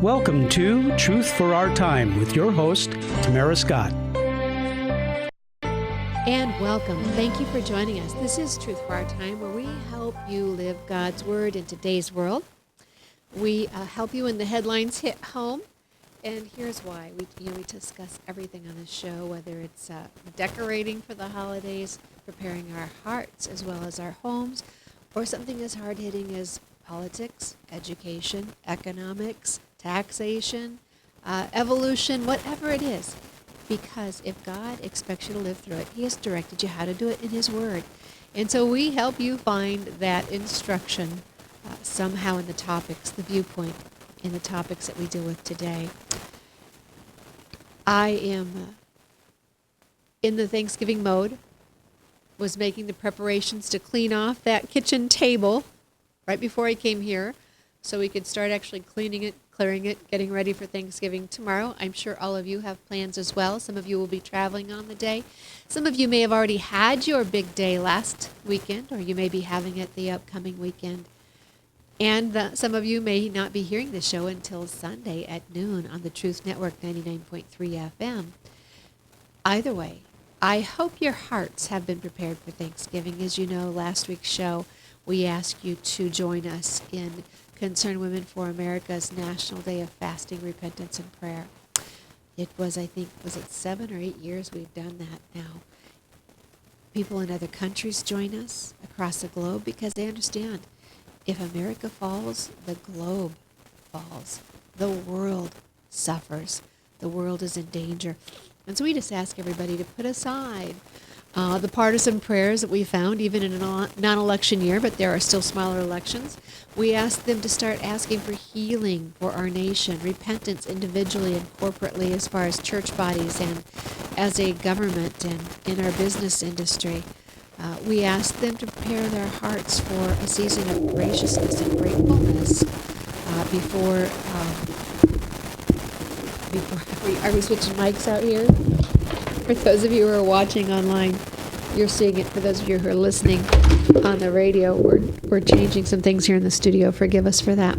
Welcome to Truth for Our Time with your host, Tamara Scott. And welcome. Thank you for joining us. This is Truth for Our Time, where we help you live God's Word in today's world. We help you when the headlines hit home. And here's why. We discuss everything on this show, whether it's decorating for the holidays, preparing our hearts as well as our homes, or something as hard-hitting as politics, education, economics, taxation, evolution, whatever it is. Because if God expects you to live through it, He has directed you how to do it in His Word. And so we help you find that instruction somehow in the topics, the viewpoint in the topics that we deal with today. I am in the Thanksgiving mode, was making the preparations to clean off that kitchen table right before I came here so we could start actually cleaning it, clearing it, getting ready for Thanksgiving tomorrow. I'm sure all of you have plans as well. Some of you will be traveling on the day. Some of you may have already had your big day last weekend, or you may be having it the upcoming weekend. And some of you may not be hearing the show until Sunday at noon on the Truth Network 99.3 FM. Either way, I hope your hearts have been prepared for Thanksgiving. As you know, last week's show, we asked you to join us in Concerned Women for America's National Day of Fasting, Repentance, and Prayer. It was, I think, was it 7 or 8 years we've done that now. People in other countries join us across the globe because they understand if America falls, the globe falls. The world suffers. The world is in danger. And so we just ask everybody to put aside the partisan prayers that we found, even in a non-election year, but there are still smaller elections. We ask them to start asking for healing for our nation, repentance individually and corporately as far as church bodies and as a government and in our business industry. We ask them to prepare their hearts for a season of graciousness and gratefulness before are we switching mics out here? For those of you who are watching online, you're seeing it. For those of you who are listening on the radio, we're changing some things here in the studio. Forgive us for that.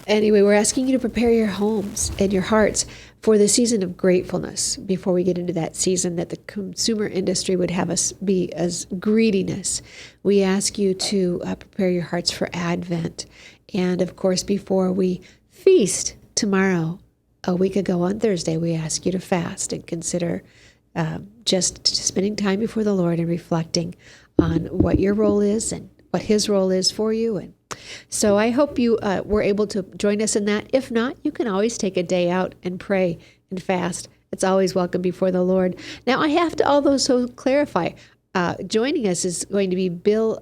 Anyway, we're asking you to prepare your homes and your hearts for the season of gratefulness before we get into that season that the consumer industry would have us be as greediness. We ask you to prepare your hearts for Advent. And of course, before we feast tomorrow, a week ago on Thursday, we ask you to fast and consider just spending time before the Lord and reflecting on what your role is and what His role is for you. And so I hope you were able to join us in that. If not, you can always take a day out and pray and fast. It's always welcome before the Lord. Now, I have to also clarify, joining us is going to be Bill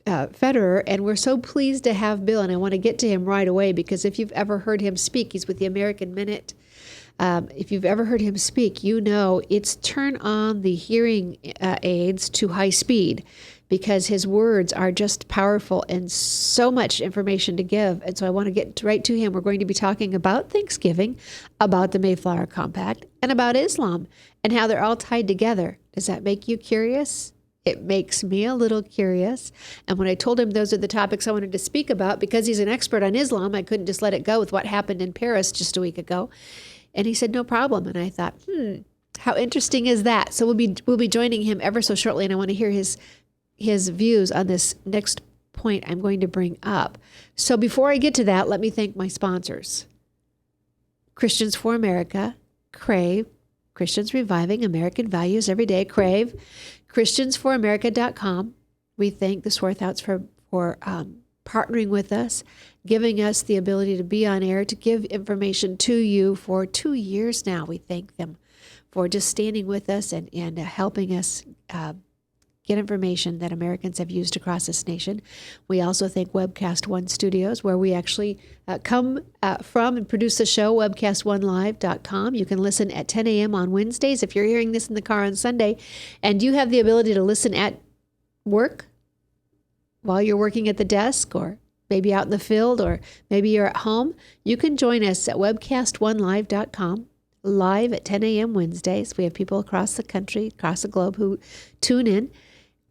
Federer, and we're so pleased to have Bill, and I want to get to him right away because if you've ever heard him speak, he's with the American Minute. If you've ever heard him speak, you know it's turn on the hearing aids to high speed because his words are just powerful and so much information to give. And so I want to get right to him. We're going to be talking about Thanksgiving, about the Mayflower Compact, and about Islam and how they're all tied together. Does that make you curious? It makes me a little curious. And when I told him those are the topics I wanted to speak about, because he's an expert on Islam, I couldn't just let it go with what happened in Paris just a week ago. And he said, no problem. And I thought, how interesting is that? So we'll be joining him ever so shortly, and I want to hear his views on this next point I'm going to bring up. So before I get to that, let me thank my sponsors. Christians for America, Crave, Christians Reviving American Values Every Day, Crave, ChristiansForAmerica.com. We thank the Swarthouts for partnering with us, giving us the ability to be on air, to give information to you for 2 years now. We thank them for just standing with us and helping us get information that Americans have used across this nation. We also thank Webcast One Studios, where we actually come from and produce the show, webcastonelive.com. You can listen at 10 a.m. on Wednesdays if you're hearing this in the car on Sunday, and you have the ability to listen at work while you're working at the desk, or maybe out in the field, or maybe you're at home. You can join us at webcastonelive.com. Live at 10 a.m. Wednesdays. We have people across the country, across the globe who tune in.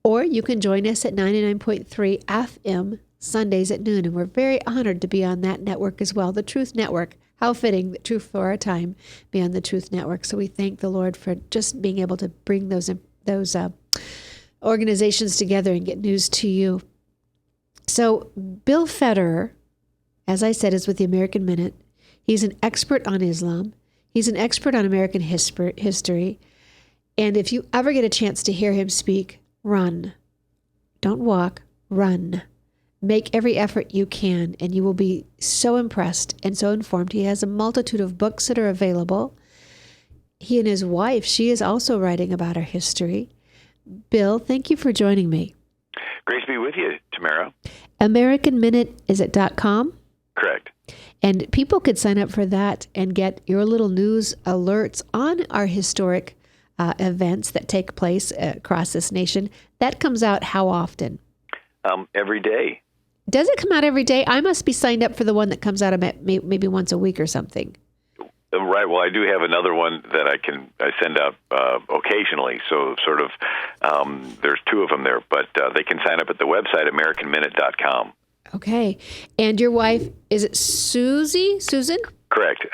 Or you can join us at 99.3 FM Sundays at noon, and we're very honored to be on that network as well, the Truth Network. How fitting that Truth for Our Time be on the Truth Network. So we thank the Lord for just being able to bring those organizations together and get news to you. So Bill Federer, as I said, is with the American Minute. He's an expert on Islam. He's an expert on American history. And if you ever get a chance to hear him speak, run. Don't walk, run. Make every effort you can, and you will be so impressed and so informed. He has a multitude of books that are available. He and his wife, she is also writing about our history. Bill, thank you for joining me. Great to be with you, Tamara. American Minute, is it .com? Correct. And people could sign up for that and get your little news alerts on our historic events that take place across this nation. That comes out how often? Every day. Does it come out every day? I must be signed up for the one that comes out maybe once a week or something. Right. Well, I do have another one that I send out occasionally. So sort of there's two of them there, but they can sign up at the website, AmericanMinute.com. Okay. And your wife, is it Susan? Correct.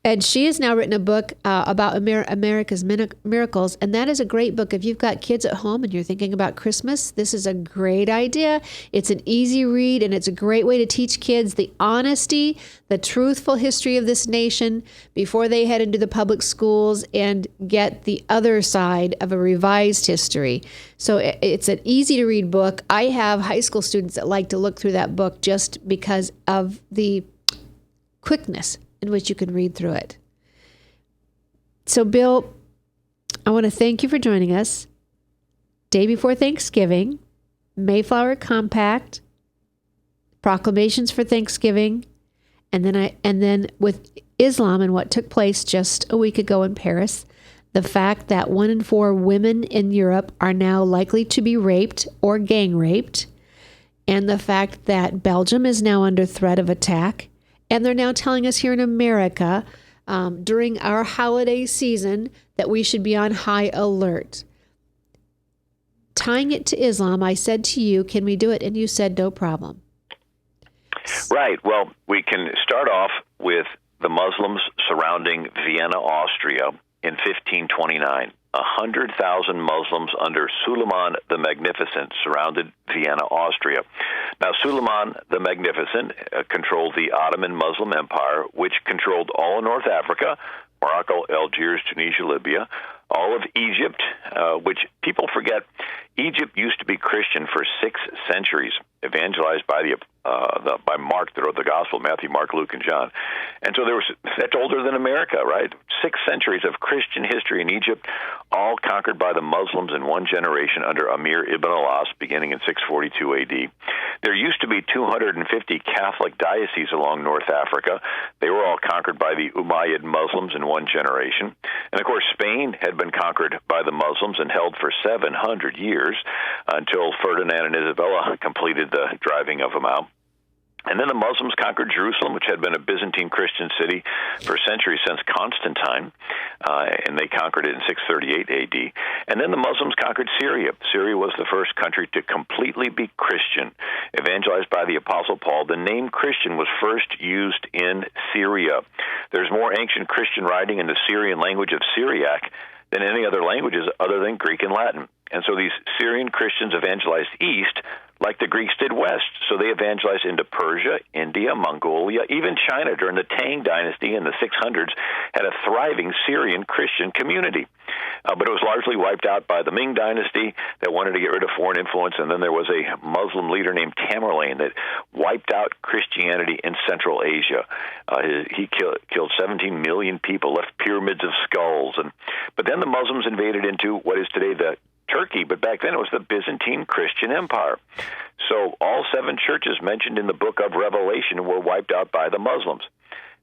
And she has now written a book about America's miracles, and that is a great book. If you've got kids at home and you're thinking about Christmas, this is a great idea. It's an easy read, and it's a great way to teach kids the honesty, the truthful history of this nation before they head into the public schools and get the other side of a revised history. So it's an easy-to-read book. I have high school students that like to look through that book just because of the quickness in which you can read through it. So, Bill, I want to thank you for joining us. Day before Thanksgiving, Mayflower Compact, proclamations for Thanksgiving, and then with Islam and what took place just a week ago in Paris, the fact that 1 in 4 women in Europe are now likely to be raped or gang raped, and the fact that Belgium is now under threat of attack. And they're now telling us here in America during our holiday season that we should be on high alert. Tying it to Islam, I said to you, can we do it? And you said, no problem. Right. Well, we can start off with the Muslims surrounding Vienna, Austria in 1529. 100,000 Muslims under Suleiman the Magnificent surrounded Vienna, Austria. Now, Suleiman the Magnificent controlled the Ottoman Muslim Empire, which controlled all of North Africa, Morocco, Algiers, Tunisia, Libya, all of Egypt, which people forget. Egypt used to be Christian for 6 centuries, evangelized by by Mark that wrote the Gospel, Matthew, Mark, Luke, and John. And so that's older than America, right? 6 centuries of Christian history in Egypt, all conquered by the Muslims in one generation under Amir ibn al-As, beginning in 642 AD. There used to be 250 Catholic dioceses along North Africa. They were all conquered by the Umayyad Muslims in one generation. And of course, Spain had been conquered by the Muslims and held for 700 years until Ferdinand and Isabella completed the driving of them out. And then the Muslims conquered Jerusalem, which had been a Byzantine Christian city for centuries since Constantine, and they conquered it in 638 AD. And then the Muslims conquered Syria. Syria was the first country to completely be Christian, evangelized by the Apostle Paul. The name Christian was first used in Syria. There's more ancient Christian writing in the Syrian language of Syriac than any other languages other than Greek and Latin. And so these Syrian Christians evangelized east like the Greeks did west. So they evangelized into Persia, India, Mongolia, even China during the Tang dynasty in the 600s had a thriving Syrian Christian community. But it was largely wiped out by the Ming dynasty that wanted to get rid of foreign influence. And then there was a Muslim leader named Tamerlane that wiped out Christianity in Central Asia. He killed 17 million people, left pyramids of skulls. But then the Muslims invaded into what is today the Turkey, but back then it was the Byzantine Christian Empire. So all 7 churches mentioned in the book of Revelation were wiped out by the Muslims.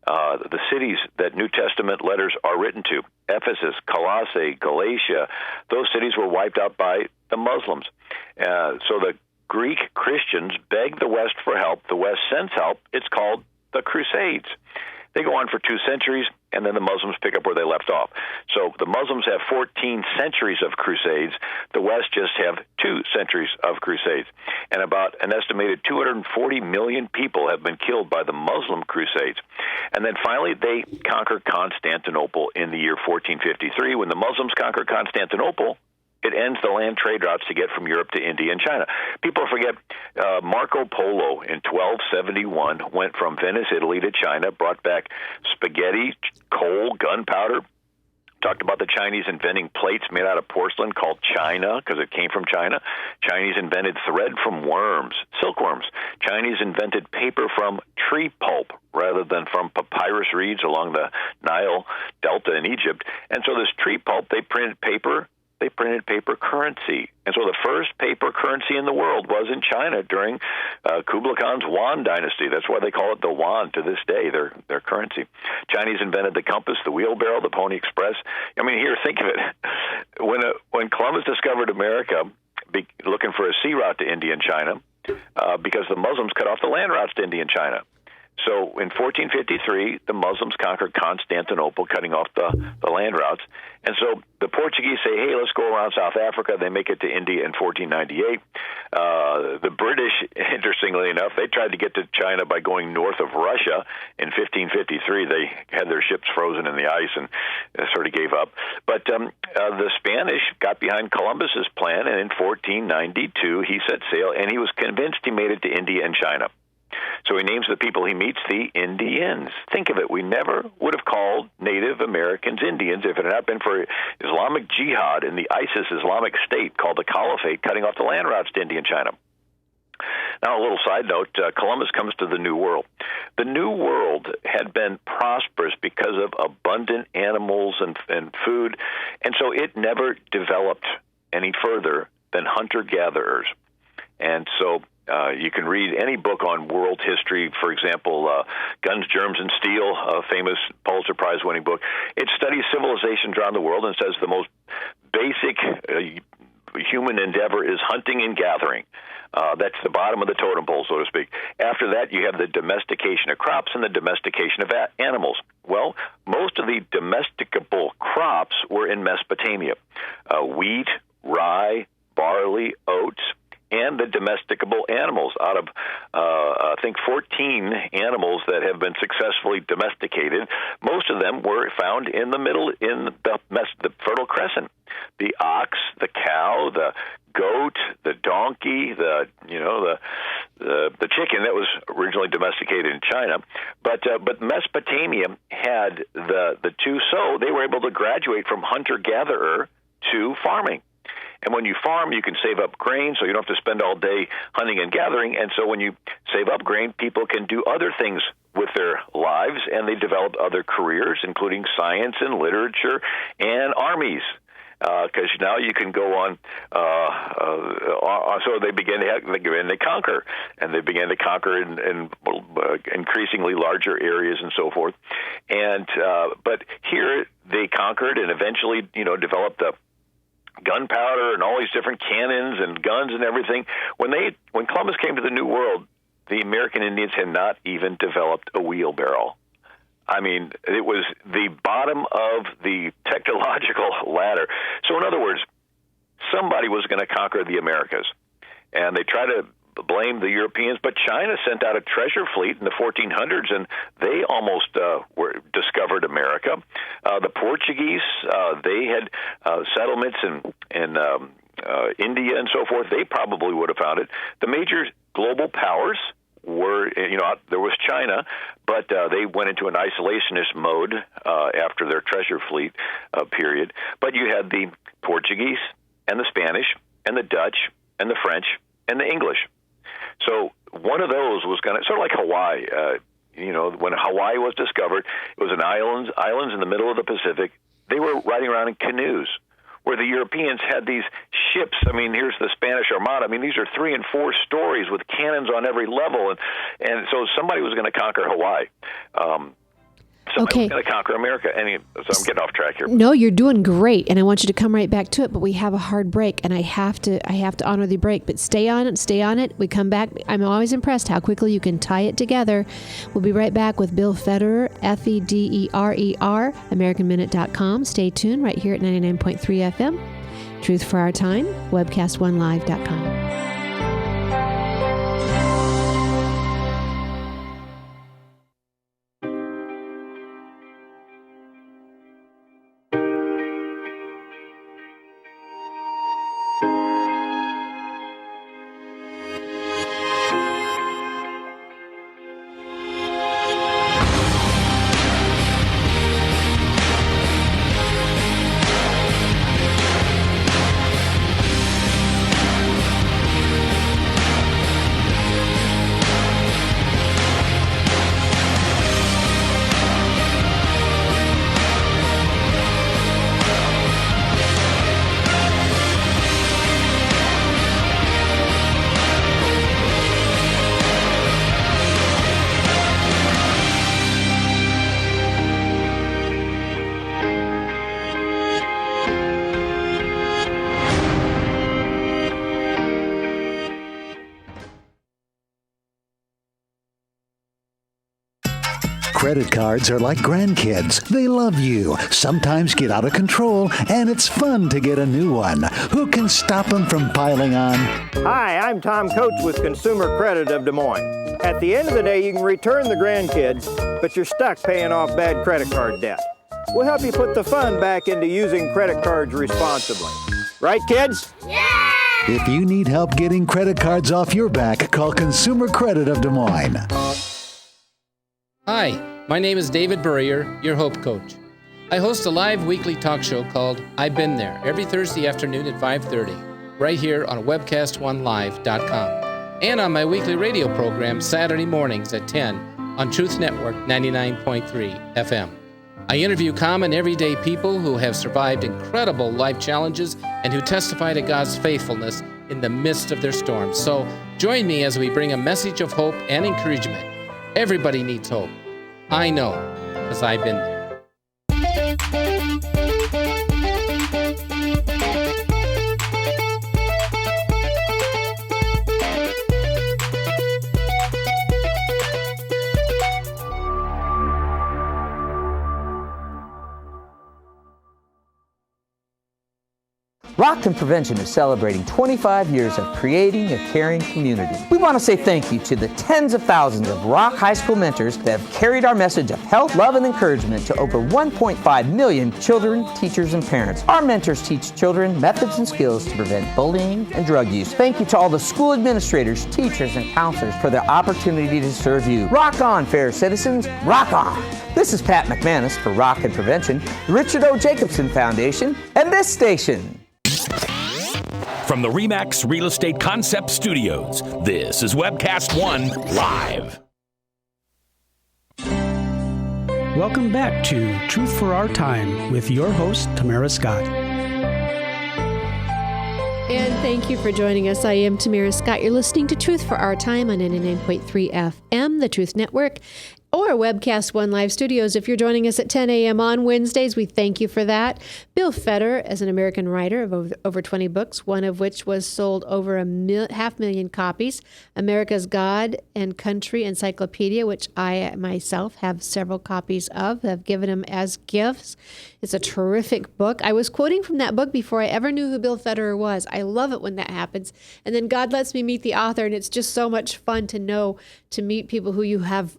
The cities that New Testament letters are written to, Ephesus, Colossae, Galatia, those cities were wiped out by the Muslims. So the Greek Christians begged the West for help. The West sends help. It's called the Crusades. They go on for 2 centuries, and then the Muslims pick up where they left off. So the Muslims have 14 centuries of crusades. The West just have 2 centuries of crusades. And about an estimated 240 million people have been killed by the Muslim crusades. And then finally, they conquer Constantinople in the year 1453. When the Muslims conquer Constantinople, it ends the land trade routes to get from Europe to India and China. People forget Marco Polo in 1271 went from Venice, Italy to China, brought back spaghetti, coal, gunpowder. Talked about the Chinese inventing plates made out of porcelain called china because it came from China. Chinese invented thread from worms, silkworms. Chinese invented paper from tree pulp rather than from papyrus reeds along the Nile Delta in Egypt. And so this tree pulp, they printed paper. They printed paper currency. And so the first paper currency in the world was in China during Kublai Khan's Yuan dynasty. That's why they call it the Yuan to this day, their currency. Chinese invented the compass, the wheelbarrow, the Pony Express. I mean, here, think of it. When Columbus discovered America, looking for a sea route to India and China, because the Muslims cut off the land routes to India and China. So in 1453, the Muslims conquered Constantinople, cutting off the land routes. And so the Portuguese say, hey, let's go around South Africa. They make it to India in 1498. The British, interestingly enough, they tried to get to China by going north of Russia. In 1553, they had their ships frozen in the ice and sort of gave up. But the Spanish got behind Columbus's plan, and in 1492, he set sail, and he was convinced he made it to India and China. So he names the people he meets the Indians. Think of it. We never would have called Native Americans Indians if it had not been for Islamic Jihad and the ISIS Islamic State called the Caliphate cutting off the land routes to India and China. Now, a little side note, Columbus comes to the New World. The New World had been prosperous because of abundant animals and food, and so it never developed any further than hunter-gatherers. And so you can read any book on world history, for example, Guns, Germs, and Steel, a famous Pulitzer Prize-winning book. It studies civilizations around the world and says the most basic human endeavor is hunting and gathering. That's the bottom of the totem pole, so to speak. After that, you have the domestication of crops and the domestication of animals. Well, most of the domesticable crops were in Mesopotamia. Wheat, rye, barley, oats, and the domesticable animals. Out of, I think, 14 animals that have been successfully domesticated, most of them were found in the Fertile Crescent. The ox, the cow, the goat, the donkey, the chicken that was originally domesticated in China. But Mesopotamia had the two, so they were able to graduate from hunter-gatherer to farming. And when you farm, you can save up grain, so you don't have to spend all day hunting and gathering. And so when you save up grain, people can do other things with their lives, and they develop other careers, including science and literature and armies. Because now you can go on. So they began to conquer, and they began to conquer in increasingly larger areas and so forth. And but here they conquered and eventually, developed the gunpowder and all these different cannons and guns and everything. When Columbus came to the New World, the American Indians had not even developed a wheelbarrow. I mean, it was the bottom of the technological ladder. So in other words, somebody was going to conquer the Americas. And they tried to blame the Europeans, but China sent out a treasure fleet in the 1400s, and they almost discovered America. The Portuguese, they had settlements in India and so forth. They probably would have found it. The major global powers were, there was China, but they went into an isolationist mode after their treasure fleet period. But you had the Portuguese and the Spanish and the Dutch and the French and the English. So one of those was going to, sort of like Hawaii. When Hawaii was discovered, it was an islands in the middle of the Pacific. They were riding around in canoes, where the Europeans had these ships. I mean, here's the Spanish Armada. I mean, these are 3 and 4 stories with cannons on every level. And so somebody was going to conquer Hawaii. Okay. Somebody's got to conquer America. So I'm getting off track here. No, you're doing great, and I want you to come right back to it. But we have a hard break, and I have to honor the break. But stay on it. We come back. I'm always impressed how quickly you can tie it together. We'll be right back with Bill Federer, Federer, AmericanMinute.com. Stay tuned right here at 99.3 FM. Truth for Our Time, webcast1live.com. Credit cards are like grandkids. They love you, sometimes get out of control, and it's fun to get a new one. Who can stop them from piling on? Hi, I'm Tom Coates with Consumer Credit of Des Moines. At the end of the day, you can return the grandkids, but you're stuck paying off bad credit card debt. We'll help you put the fun back into using credit cards responsibly. Right, kids? Yeah! If you need help getting credit cards off your back, call Consumer Credit of Des Moines. Hi, my name is David Burrier, your Hope Coach. I host a live weekly talk show called I've Been There every Thursday afternoon at 5:30, right here on webcast1live.com, and on my weekly radio program Saturday mornings at 10 on Truth Network 99.3 FM. I interview common everyday people who have survived incredible life challenges and who testify to God's faithfulness in the midst of their storms. So join me as we bring a message of hope and encouragement. Everybody needs hope. I know, because I've been there. Rockton Prevention is celebrating 25 years of creating a caring community. We want to say thank you to the tens of thousands of Rock High School mentors that have carried our message of health, love, and encouragement to over 1.5 million children, teachers, and parents. Our mentors teach children methods and skills to prevent bullying and drug use. Thank you to all the school administrators, teachers, and counselors for their opportunity to serve you. Rock on, fair citizens. Rock on. This is Pat McManus for Rockton Prevention, the Richard O. Jacobson Foundation, and this station. From the RE/MAX Real Estate Concept Studios, this is Webcast One Live. Welcome back to Truth for Our Time with your host, Tamara Scott. And thank you for joining us. I am Tamara Scott. You're listening to Truth for Our Time on 99.3 FM, the Truth Network, or Webcast One Live Studios. If you're joining us at 10 a.m. on Wednesdays, we thank you for that. Bill Federer is an American writer of over 20 books, one of which was sold over 500,000 copies, America's God and Country Encyclopedia, which I myself have several copies of. I've given them as gifts. It's a terrific book. I was quoting from that book before I ever knew who Bill Federer was. I love it when that happens. And then God lets me meet the author, and it's just so much fun to meet people who you have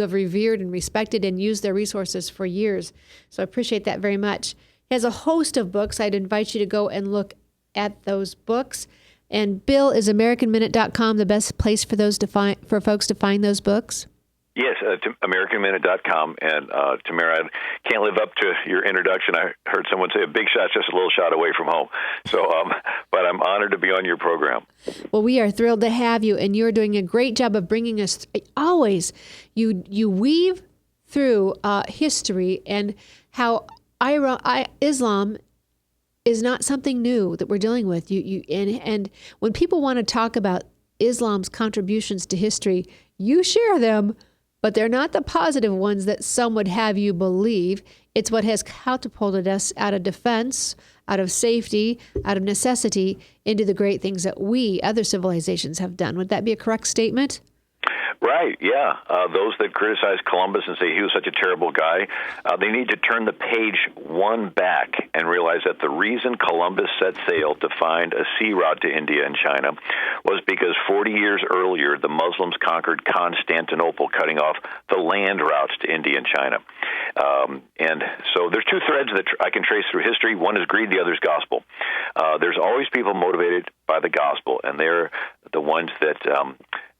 revered and respected and used their resources for years. So I appreciate that very much. He has a host of books. I'd invite you to go and look at those books. And Bill, is AmericanMinute.com the best place for folks to find those books? Yes, AmericanMinute.com. And Tamara, I can't live up to your introduction. I heard someone say a big shot's just a little shot away from home. So, but I'm honored to be on your program. Well, we are thrilled to have you, and you're doing a great job of bringing us. Always, you weave through history and how Islam is not something new that we're dealing with. And when people want to talk about Islam's contributions to history, you share them But they're not the positive ones that some would have you believe. It's what has catapulted us out of defense, out of safety, out of necessity, into the great things that we, other civilizations, have done. Would that be a correct statement? Right, yeah. Those that criticize Columbus and say he was such a terrible guy, they need to turn the page one back and realize that the reason Columbus set sail to find a sea route to India and China was because 40 years earlier, the Muslims conquered Constantinople, cutting off the land routes to India and China. And so there's two threads that I can trace through history. One is greed, the other is gospel. There's always people motivated by the gospel, and they're the ones that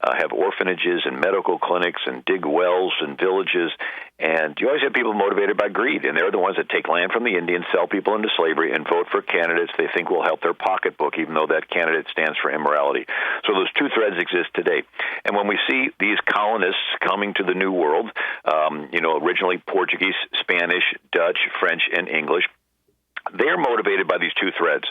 have orphanages and medical clinics and dig wells and villages. And you always have people motivated by greed, and they're the ones that take land from the Indians, sell people into slavery, and vote for candidates they think will help their pocketbook, even though that candidate stands for immorality. So those two threads exist today. And when we see these colonists coming to the New World, originally Portuguese, Spanish, Dutch, French, and English, they're motivated by these two threads.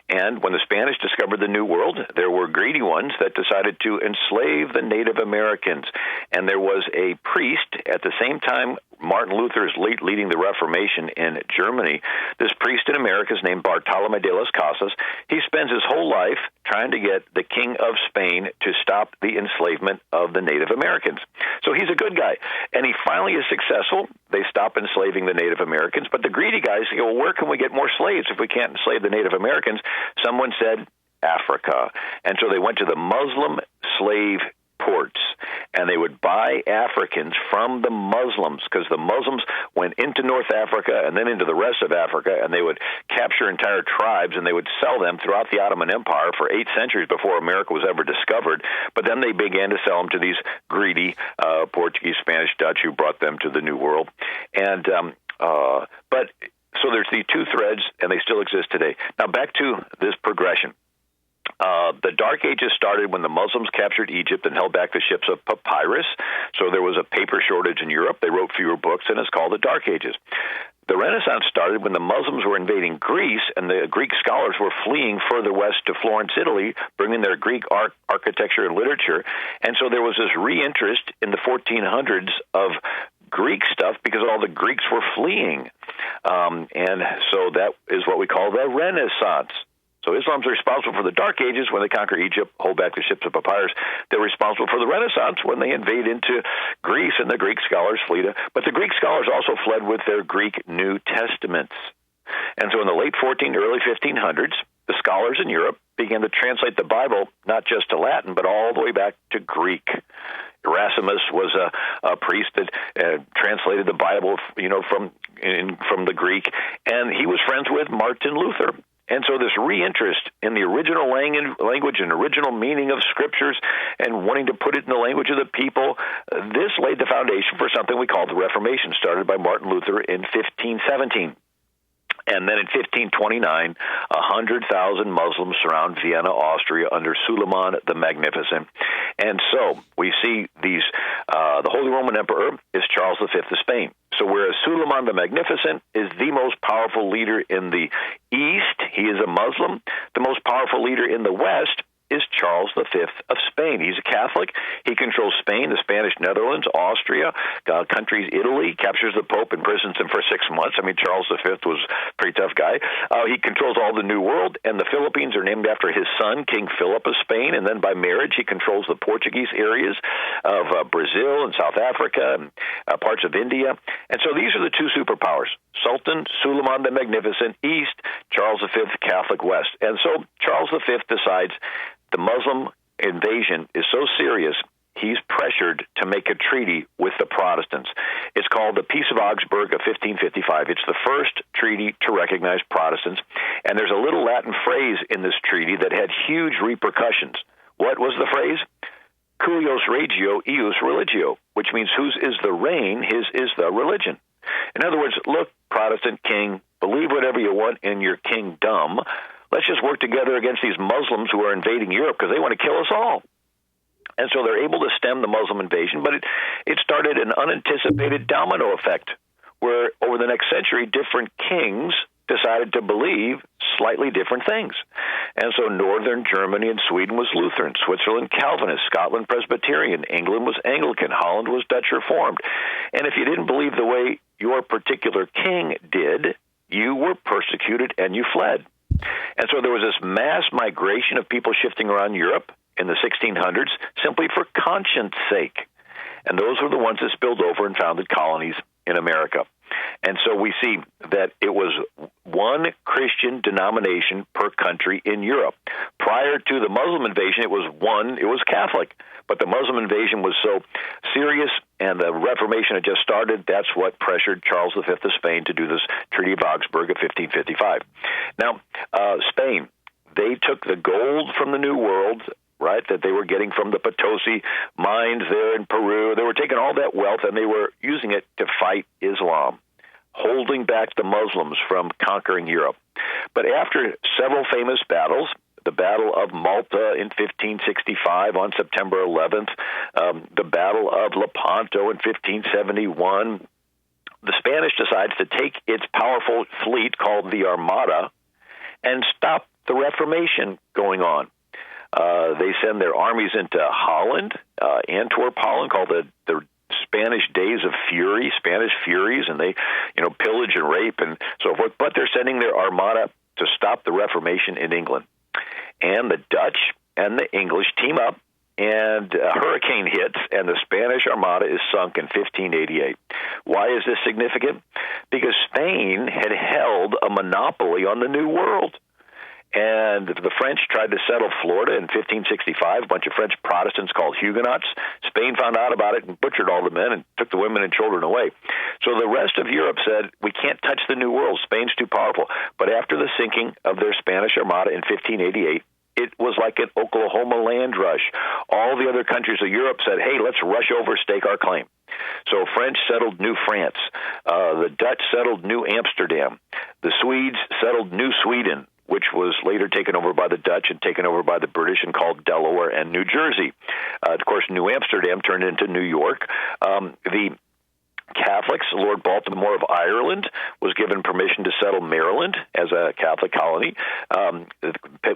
And when the Spanish discovered the New World, there were greedy ones that decided to enslave the Native Americans. And there was a priest at the same time Martin Luther is leading the Reformation in Germany. This priest in America is named Bartolomé de las Casas. He spends his whole life trying to get the King of Spain to stop the enslavement of the Native Americans. So he's a good guy. And he finally is successful. They stop enslaving the Native Americans. But the greedy guys go, well, where can we get more slaves if we can't enslave the Native Americans? Someone said, Africa. And so they went to the Muslim slave ports, and they would buy Africans from the Muslims, because the Muslims went into North Africa and then into the rest of Africa, and they would capture entire tribes, and they would sell them throughout the Ottoman Empire for 8 centuries before America was ever discovered. But then they began to sell them to these greedy Portuguese, Spanish, Dutch, who brought them to the New World. And so there's these two threads, and they still exist today. Now back to this progression. The Dark Ages started when the Muslims captured Egypt and held back the ships of papyrus. So there was a paper shortage in Europe. They wrote fewer books, and it's called the Dark Ages. The Renaissance started when the Muslims were invading Greece, and the Greek scholars were fleeing further west to Florence, Italy, bringing their Greek art, architecture, and literature. And so there was this re-interest in the 1400s of Greek stuff because all the Greeks were fleeing. And so that is what we call the Renaissance. So Islam's responsible for the Dark Ages when they conquer Egypt, hold back the ships of papyrus. They're responsible for the Renaissance when they invade into Greece and the Greek scholars flee to. But the Greek scholars also fled with their Greek New Testaments. And so in the late 1400s, early 1500s, the scholars in Europe began to translate the Bible not just to Latin, but all the way back to Greek. Erasmus was a priest that translated the Bible, from the Greek, and he was friends with Martin Luther. And so this reinterest in the original language and original meaning of scriptures and wanting to put it in the language of the people, this laid the foundation for something we call the Reformation, started by Martin Luther in 1517. And then in 1529, 100,000 Muslims surround Vienna, Austria, under Suleiman the Magnificent. And so we see these, the Holy Roman Emperor is Charles V of Spain. So whereas Suleiman the Magnificent is the most powerful leader in the East, he is a Muslim, the most powerful leader in the West is Charles V of Spain. He's a Catholic. He controls Spain, the Spanish Netherlands, Austria, countries, Italy, captures the Pope, imprisons him for 6 months. I mean, Charles V was a pretty tough guy. He controls all the New World, and the Philippines are named after his son, King Philip of Spain, and then by marriage, he controls the Portuguese areas of Brazil and South Africa and parts of India. And so these are the two superpowers, Sultan Suleiman the Magnificent, East, Charles V, Catholic, West. And so Charles V decides the Muslim invasion is so serious, he's pressured to make a treaty with the Protestants. It's called the Peace of Augsburg of 1555. It's the first treaty to recognize Protestants. And there's a little Latin phrase in this treaty that had huge repercussions. What was the phrase? Cuius regio, eius religio, which means whose is the reign, his is the religion. In other words, look, Protestant king, believe whatever you want in your kingdom. Let's just work together against these Muslims who are invading Europe because they want to kill us all. And so they're able to stem the Muslim invasion, but it started an unanticipated domino effect where over the next century, different kings decided to believe slightly different things. And so northern Germany and Sweden was Lutheran, Switzerland Calvinist, Scotland Presbyterian, England was Anglican, Holland was Dutch Reformed. And if you didn't believe the way your particular king did, you were persecuted and you fled. And so there was this mass migration of people shifting around Europe in the 1600s simply for conscience sake. And those were the ones that spilled over and founded colonies in America. And so we see that it was one Christian denomination per country in Europe. Prior to the Muslim invasion, it was Catholic. But the Muslim invasion was so serious and the Reformation had just started, that's what pressured Charles V of Spain to do this Treaty of Augsburg of 1555. Now, Spain, they took the gold from the New World, right, that they were getting from the Potosi mines there in Peru. They were taking all that wealth and they were using it to fight Islam, holding back the Muslims from conquering Europe. But after several famous battles, the Battle of Malta in 1565 on September 11th, the Battle of Lepanto in 1571, the Spanish decides to take its powerful fleet called the Armada and stop the Reformation going on. They send their armies into Holland, Antwerp, Holland, called the Spanish Days of Fury, Spanish Furies, and they, pillage and rape and so forth. But they're sending their Armada to stop the Reformation in England. And the Dutch and the English team up, and a hurricane hits, and the Spanish Armada is sunk in 1588. Why is this significant? Because Spain had held a monopoly on the New World. And the French tried to settle Florida in 1565, a bunch of French Protestants called Huguenots. Spain found out about it and butchered all the men and took the women and children away. So the rest of Europe said, we can't touch the New World. Spain's too powerful. But after the sinking of their Spanish Armada in 1588, it was like an Oklahoma land rush. All the other countries of Europe said, hey, let's rush over, stake our claim. So French settled New France. The Dutch settled New Amsterdam. The Swedes settled New Sweden, which was later taken over by the Dutch and taken over by the British and called Delaware and New Jersey. Of course, New Amsterdam turned into New York. The Catholics, Lord Baltimore of Ireland, was given permission to settle Maryland as a Catholic colony.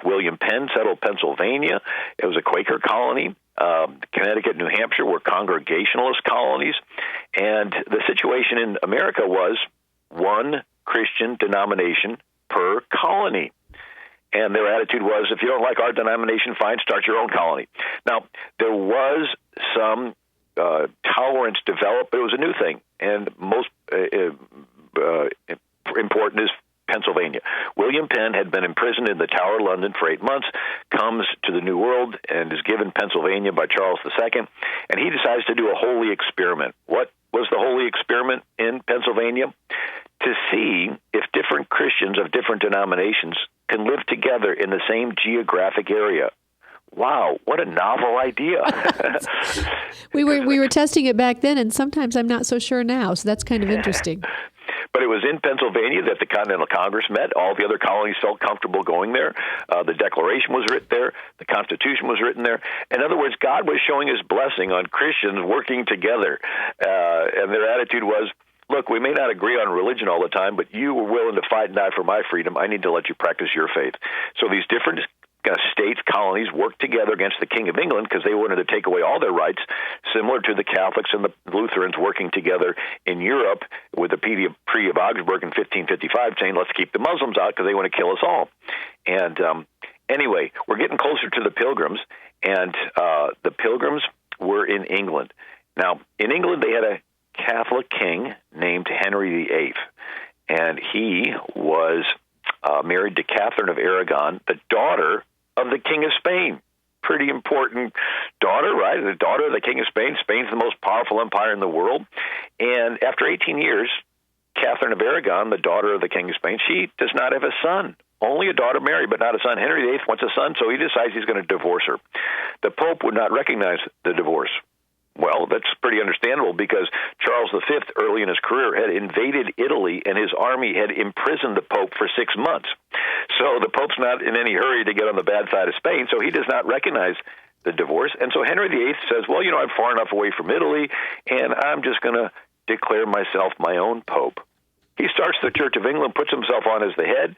William Penn settled Pennsylvania. It was a Quaker colony. Connecticut, New Hampshire were Congregationalist colonies. And the situation in America was one Christian denomination per colony. And their attitude was, if you don't like our denomination, fine, start your own colony. Now, there was some tolerance developed, but it was a new thing. And most important is Pennsylvania. William Penn had been imprisoned in the Tower of London for 8 months, comes to the New World, and is given Pennsylvania by Charles II, and he decides to do a holy experiment. What was the holy experiment in Pennsylvania? To see if different Christians of different denominations can live together in the same geographic area. Wow, what a novel idea. We were testing it back then, and sometimes I'm not so sure now, so that's kind of interesting. But it was in Pennsylvania that the Continental Congress met. All the other colonies felt comfortable going there. The Declaration was written there. The Constitution was written there. In other words, God was showing his blessing on Christians working together. And their attitude was, look, we may not agree on religion all the time, but you were willing to fight and die for my freedom. I need to let you practice your faith. So these different states, colonies, worked together against the King of England because they wanted to take away all their rights, similar to the Catholics and the Lutherans working together in Europe with the Treaty of Augsburg in 1555, saying, let's keep the Muslims out because they want to kill us all. And anyway, we're getting closer to the Pilgrims, and the Pilgrims were in England. Now, in England, they had a Catholic king named Henry VIII, and he was married to Catherine of Aragon, the daughter of the King of Spain. Pretty important daughter, right? The daughter of the King of Spain. Spain's the most powerful empire in the world. And after 18 years, Catherine of Aragon, the daughter of the King of Spain, she does not have a son. Only a daughter married, but not a son. Henry VIII wants a son, so he decides he's going to divorce her. The Pope would not recognize the divorce. Well, that's pretty understandable because Charles V, early in his career, had invaded Italy and his army had imprisoned the Pope for 6 months. So the Pope's not in any hurry to get on the bad side of Spain, so he does not recognize the divorce. And so Henry VIII says, well, I'm far enough away from Italy, and I'm just going to declare myself my own Pope. he starts the Church of England, puts himself on as the head,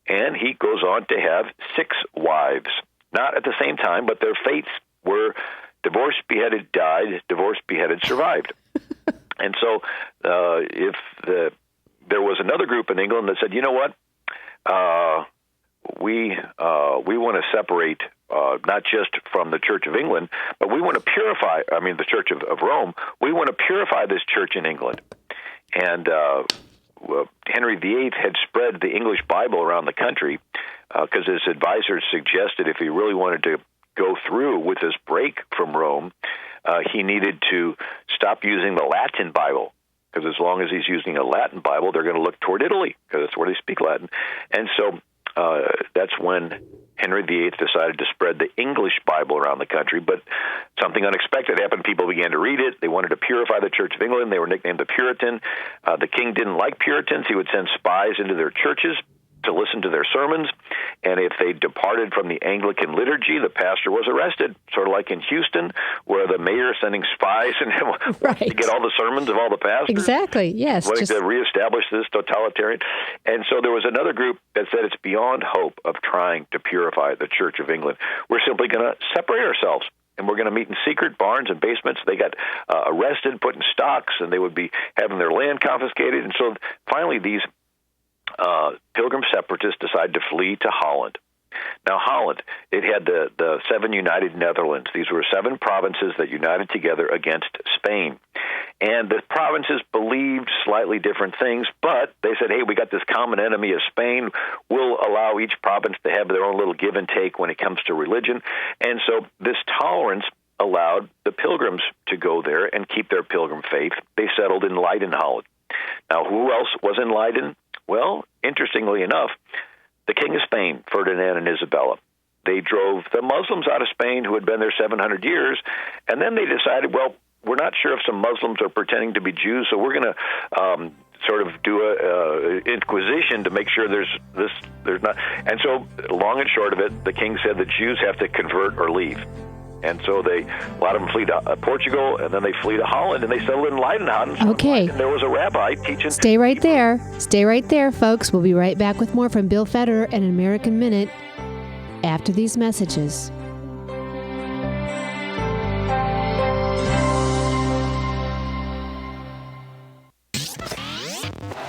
and he goes on to have 6 wives. Not at the same time, but their fates were divorced, beheaded, died, divorced, beheaded, survived. And so there was another group in England that said, you know what, we want to separate not just from the Church of England, but we want to purify, the Church of Rome, we want to purify this church in England. And Henry VIII had spread the English Bible around the country because his advisors suggested if he really wanted to go through with this break from Rome, he needed to stop using the Latin Bible, because as long as he's using a Latin Bible, they're going to look toward Italy, because that's where they speak Latin. And so that's when Henry VIII decided to spread the English Bible around the country. But something unexpected happened. People began to read it. They wanted to purify the Church of England. They were nicknamed the Puritan. The king didn't like Puritans. He would send spies into their churches to listen to their sermons, and if they departed from the Anglican liturgy, the pastor was arrested, sort of like in Houston, where the mayor is sending spies and to get all the sermons of all the pastors. Exactly, yes. Wanting to reestablish this totalitarian. And so there was another group that said it's beyond hope of trying to purify the Church of England. We're simply going to separate ourselves, and we're going to meet in secret barns and basements. They got arrested, put in stocks, and they would be having their land confiscated. And so finally these Pilgrim separatists decided to flee to Holland. Now, Holland, it had the 7 united Netherlands. These were 7 provinces that united together against Spain. And the provinces believed slightly different things, but they said, hey, we got this common enemy of Spain. We'll allow each province to have their own little give and take when it comes to religion. And so this tolerance allowed the Pilgrims to go there and keep their Pilgrim faith. They settled in Leiden, Holland. Now, who else was in Leiden? Well, interestingly enough, the King of Spain, Ferdinand and Isabella. They drove the Muslims out of Spain who had been there 700 years, and then they decided, well, we're not sure if some Muslims are pretending to be Jews, so we're going to sort of do a inquisition to make sure there's not. And so, long and short of it, the king said the Jews have to convert or leave. And so a lot of them flee to Portugal, and then they flee to Holland, and they settled in Leiden. Okay. And there was a rabbi teaching. Stay right there. Stay right there, folks. We'll be right back with more from Bill Federer and An American Minute after these messages.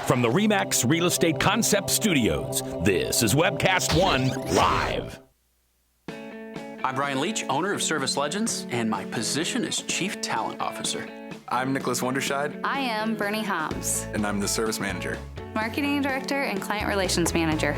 From the RE/MAX Real Estate Concept Studios, this is Webcast One Live. I'm Brian Leach, owner of Service Legends, and my position is Chief Talent Officer. I'm Nicholas Wonderscheid. I am Bernie Hobbs. And I'm the Service Manager. Marketing Director and Client Relations Manager.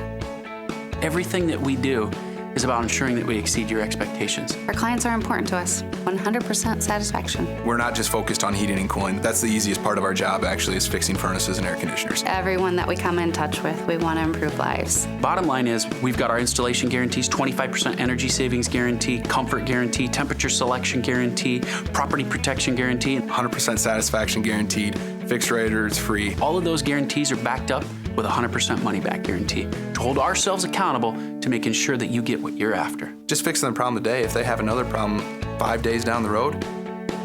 Everything that we do is about ensuring that we exceed your expectations. Our clients are important to us. 100% satisfaction. We're not just focused on heating and cooling. That's the easiest part of our job, actually, is fixing furnaces and air conditioners. Everyone that we come in touch with, we want to improve lives. Bottom line is, we've got our installation guarantees, 25% energy savings guarantee, comfort guarantee, temperature selection guarantee, property protection guarantee. 100% satisfaction guaranteed, fixed rate or it's free. All of those guarantees are backed up with a 100% money-back guarantee to hold ourselves accountable to making sure that you get what you're after. Just fixing the problem today. If they have another problem 5 days down the road,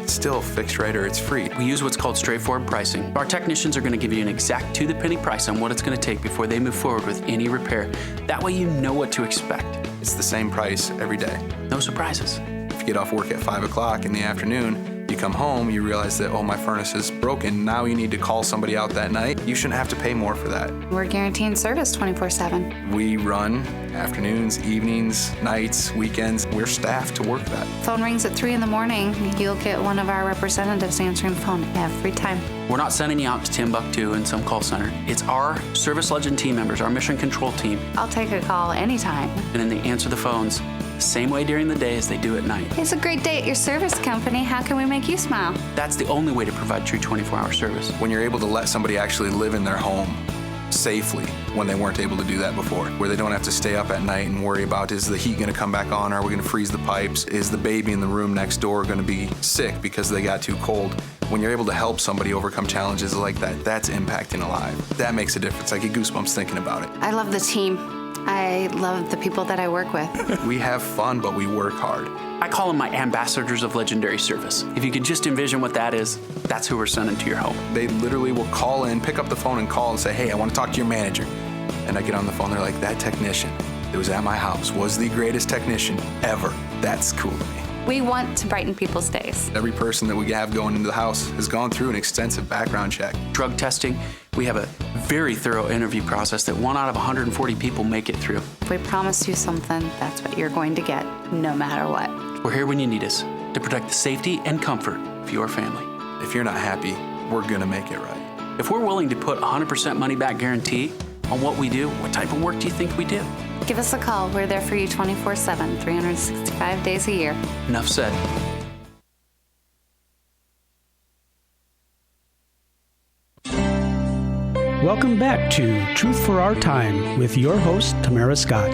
it's still fixed rate or it's free. We use what's called straightforward pricing. Our technicians are going to give you an exact to-the-penny price on what it's going to take before they move forward with any repair. That way you know what to expect. It's the same price every day. No surprises. If you get off work at 5 o'clock in the afternoon, you come home, you realize that, oh, my furnace is broken. Now you need to call somebody out that night. You shouldn't have to pay more for that. We're guaranteeing service 24/7. We run afternoons, evenings, nights, weekends. We're staffed to work that. Phone rings at 3 in the morning. You'll get one of our representatives answering the phone every time. We're not sending you out to Timbuktu in some call center. It's our Service Legend team members, our mission control team. I'll take a call anytime. And then they answer the phones the same way during the day as they do at night. It's a great day at your service company. How can we make you smile? That's the only way to provide true 24-hour service. When you're able to let somebody actually live in their home safely when they weren't able to do that before, where they don't have to stay up at night and worry about, is the heat going to come back on? Are we going to freeze the pipes? Is the baby in the room next door going to be sick because they got too cold? When you're able to help somebody overcome challenges like that, that's impacting a life. That makes a difference. I get goosebumps thinking about it. I love the team. I love the people that I work with. We have fun, but we work hard. I call them my ambassadors of legendary service. If you could just envision what that is, that's who we're sending to your home. They literally will call in, pick up the phone and call and say, hey, I want to talk to your manager. And I get on the phone, they're like, that technician that was at my house was the greatest technician ever. That's cool to me. We want to brighten people's days. Every person that we have going into the house has gone through an extensive background check. Drug testing, we have a very thorough interview process that 1 out of 140 people make it through. If we promise you something, that's what you're going to get, no matter what. We're here when you need us to protect the safety and comfort of your family. If you're not happy, we're going to make it right. If we're willing to put 100% money back guarantee on what we do, what type of work do you think we do? Give us a call. We're there for you 24/7, 365 days a year. Enough said. Welcome back to Truth for Our Time with your host, Tamara Scott.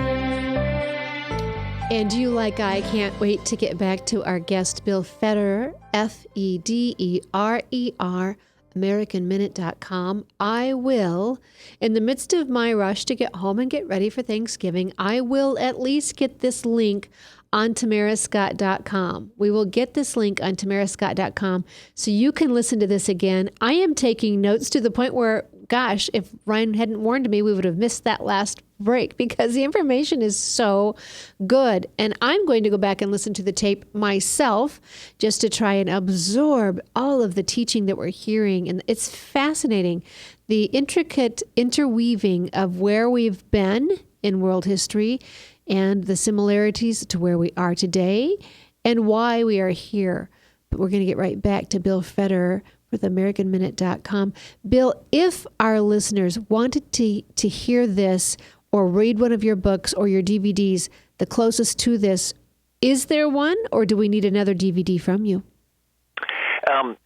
And you, like I, can't wait to get back to our guest, Bill Federer, Federer, AmericanMinute.com. I will, in the midst of my rush to get home and get ready for Thanksgiving, I will at least get this link on tamarascott.com. We will get this link on tamarascott.com so you can listen to this again. I am taking notes to the point where, gosh, if Ryan hadn't warned me, we would have missed that last break because the information is so good. And I'm going to go back and listen to the tape myself just to try and absorb all of the teaching that we're hearing. And it's fascinating, the intricate interweaving of where we've been in world history and the similarities to where we are today and why we are here. But we're going to get right back to Bill Federer with AmericanMinute.com. Bill, if our listeners wanted to hear this or read one of your books or your DVDs, the closest to this, is there one, or do we need another DVD from you?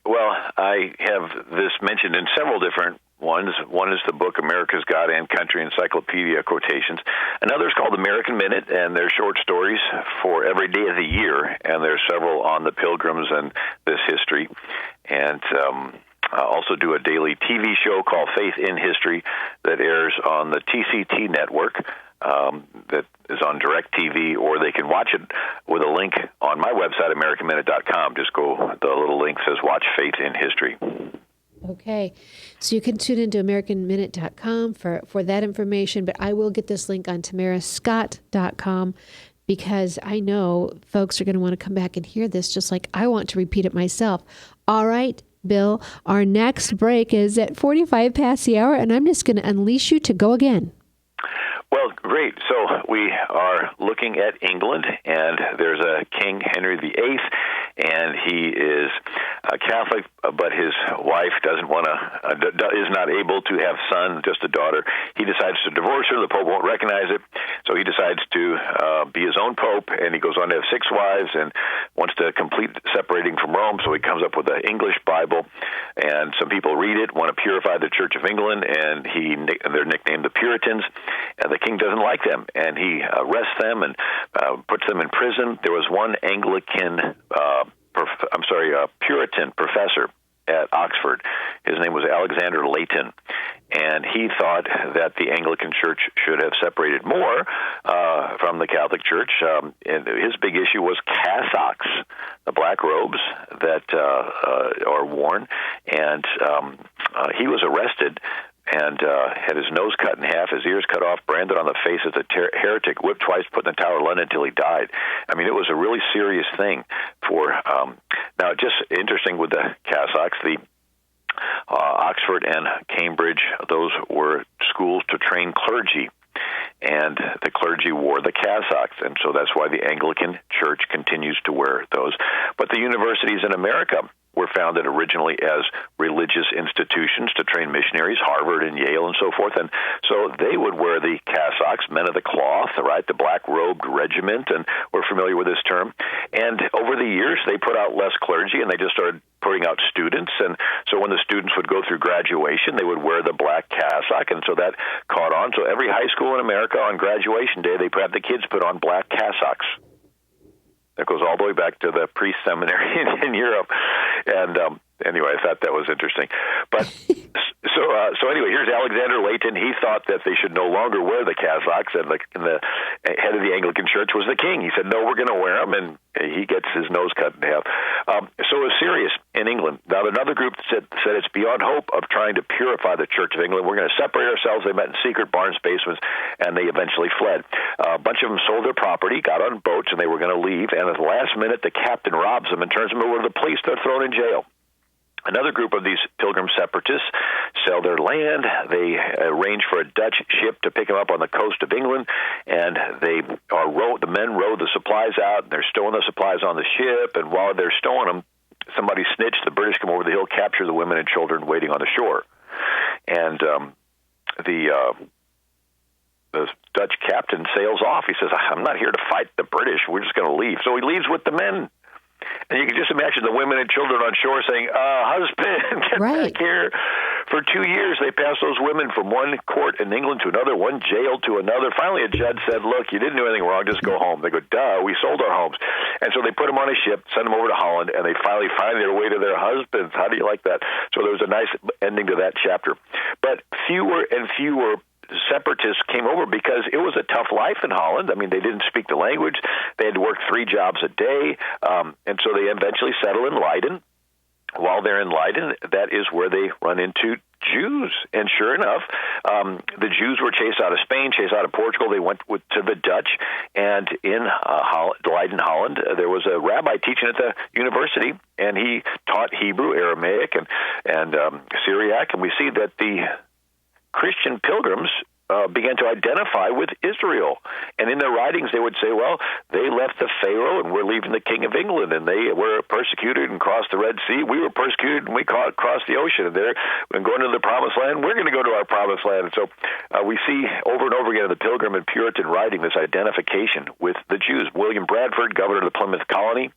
Well, I have this mentioned in several different ones. One is the book America's God and Country Encyclopedia Quotations. Another is called American Minute, and they're short stories for every day of the year, and there's several on the Pilgrims and this history. And I also do a daily TV show called Faith in History that airs on the TCT network that is on DirecTV, or they can watch it with a link on my website, AmericanMinute.com. Just go, the little link says Watch Faith in History. Okay, so you can tune into AmericanMinute.com for that information, but I will get this link on TamaraScott.com because I know folks are going to want to come back and hear this just like I want to repeat it myself. All right, Bill, our next break is at 45 past the hour, and I'm just going to unleash you to go again. Well, great. So we are looking at England, and there's a King Henry VIII, and he is a Catholic, but his wife doesn't want to, is not able to have son, just a daughter. He decides to divorce her. The Pope won't recognize it, so he decides to be his own Pope, and he goes on to have 6 wives and wants to complete separating from Rome, so he comes up with an English Bible, and some people read it, want to purify the Church of England, and they're nicknamed the Puritans, and the king doesn't like them, and he arrests them and puts them in prison. There was one Anglican, Puritan professor at Oxford. His name was Alexander Leighton, and he thought that the Anglican Church should have separated more from the Catholic Church. And his big issue was cassocks, the black robes that are worn, and he was arrested and had his nose cut in half, his ears cut off, branded on the face as a heretic, whipped twice, put in the Tower of London until he died. I mean, it was a really serious thing for... now, just interesting with the cassocks, the Oxford and Cambridge, those were schools to train clergy, and the clergy wore the cassocks, and so that's why the Anglican Church continues to wear those. But the universities in America were founded originally as religious institutions to train missionaries, Harvard and Yale and so forth. And so they would wear the cassocks, men of the cloth, right, the black-robed regiment, and we're familiar with this term. And over the years, they put out less clergy, and they just started putting out students. And so when the students would go through graduation, they would wear the black cassock, and so that caught on. So every high school in America on graduation day, they have the kids put on black cassocks. That goes all the way back to the priest seminary in Europe. And anyway, I thought that was interesting. But So anyway, here's Alexander Layton. He thought that they should no longer wear the cassocks, and the head of the Anglican Church was the king. He said, no, we're going to wear them, and he gets his nose cut in half. So it was serious in England. Now, another group said it's beyond hope of trying to purify the Church of England. We're going to separate ourselves. They met in secret barns, basements, and they eventually fled. A bunch of them sold their property, got on boats, and they were going to leave, and at the last minute, the captain robs them and turns them over to the police. They're thrown in jail. Another group of these pilgrim separatists sell their land. They arrange for a Dutch ship to pick them up on the coast of England, and the men row the supplies out, and they're stowing the supplies on the ship, and while they're stowing them, somebody snitched. The British come over the hill, capture the women and children waiting on the shore. And the Dutch captain sails off. He says, I'm not here to fight the British. We're just going to leave. So he leaves with the men. And you can just imagine the women and children on shore saying, husband, get back here. For 2 years, they passed those women from one court in England to another, one jail to another. Finally, a judge said, look, you didn't do anything wrong, just go home. They go, duh, we sold our homes. And so they put them on a ship, sent them over to Holland, and they finally find their way to their husbands. How do you like that? So there was a nice ending to that chapter. But fewer and fewer separatists came over because it was a tough life in Holland. I mean, they didn't speak the language. They had to work 3 jobs a day. And so they eventually settle in Leiden. While they're in Leiden, that is where they run into Jews. And sure enough, the Jews were chased out of Spain, chased out of Portugal. They went to the Dutch. And in Leiden, Holland, there was a rabbi teaching at the university, and he taught Hebrew, Aramaic, and Syriac. And we see that the Christian pilgrims began to identify with Israel. And in their writings, they would say, well, they left the Pharaoh and we're leaving the King of England, and they were persecuted and crossed the Red Sea. We were persecuted and we crossed the ocean, and they're going to the Promised Land. We're going to go to our Promised Land. And so we see over and over again in the Pilgrim and Puritan writing this identification with the Jews. William Bradford, governor of the Plymouth Colony,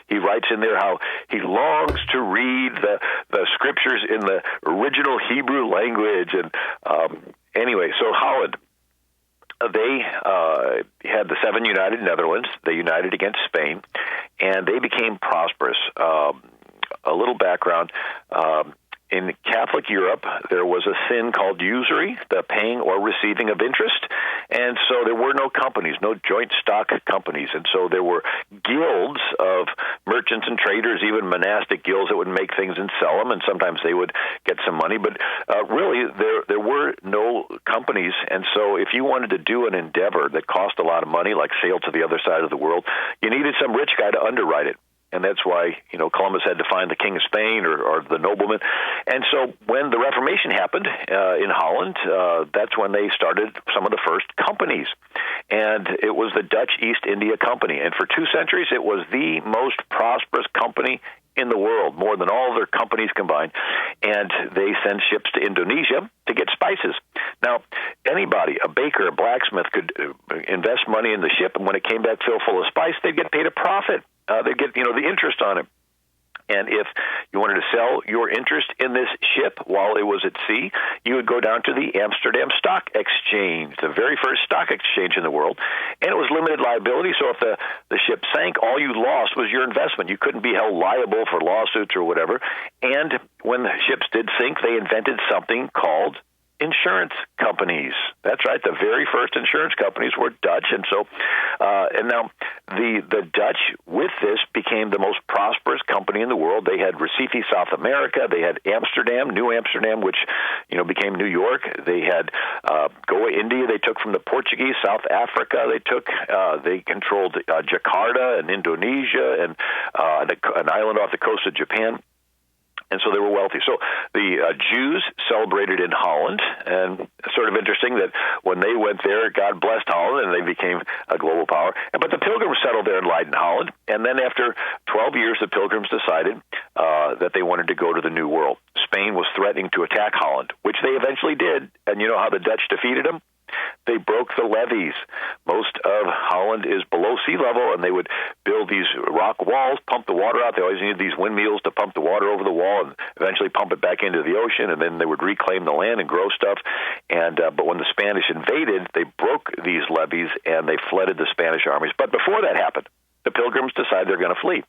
he writes in there how he longs to read the scriptures in the original Hebrew language. And anyway, so Holland, they had the 7 united Netherlands. They united against Spain, and they became prosperous. A little background. In Catholic Europe, there was a sin called usury, the paying or receiving of interest. And so there were no companies, no joint stock companies. And so there were guilds of merchants and traders, even monastic guilds that would make things and sell them, and sometimes they would get some money. But really, there were no companies. And so if you wanted to do an endeavor that cost a lot of money, like sail to the other side of the world, you needed some rich guy to underwrite it. And that's why, Columbus had to find the King of Spain or the nobleman. And so when the Reformation happened in Holland, that's when they started some of the first companies. And it was the Dutch East India Company. And for 2 centuries, it was the most prosperous company in the world, more than all their companies combined. And they send ships to Indonesia to get spices. Now, anybody, a baker, a blacksmith, could invest money in the ship, and when it came back filled full of spice, they'd get paid a profit. They'd get, the interest on it. And if you wanted to sell your interest in this ship while it was at sea, you would go down to the Amsterdam Stock Exchange, the very first stock exchange in the world. And it was limited liability, so if the ship sank, all you lost was your investment. You couldn't be held liable for lawsuits or whatever. And when the ships did sink, they invented something called insurance companies. That's right. The very first insurance companies were Dutch. And so, and now the Dutch with this became the most prosperous company in the world. They had Recife, South America. They had Amsterdam, New Amsterdam, which, became New York. They had Goa, India. They took from the Portuguese. South Africa. They controlled Jakarta and Indonesia and an island off the coast of Japan. And so they were wealthy. So the Jews celebrated in Holland, and it's sort of interesting that when they went there, God blessed Holland, and they became a global power. But the Pilgrims settled there in Leiden, Holland, and then after 12 years, the Pilgrims decided that they wanted to go to the New World. Spain was threatening to attack Holland, which they eventually did. And you know how the Dutch defeated them? They broke the levees. Most of Holland is below sea level, and they would build these rock walls, pump the water out. They always needed these windmills to pump the water over the wall and eventually pump it back into the ocean, and then they would reclaim the land and grow stuff. And but when the Spanish invaded, they broke these levees, and they flooded the Spanish armies. But before that happened, the Pilgrims decided they're going to flee.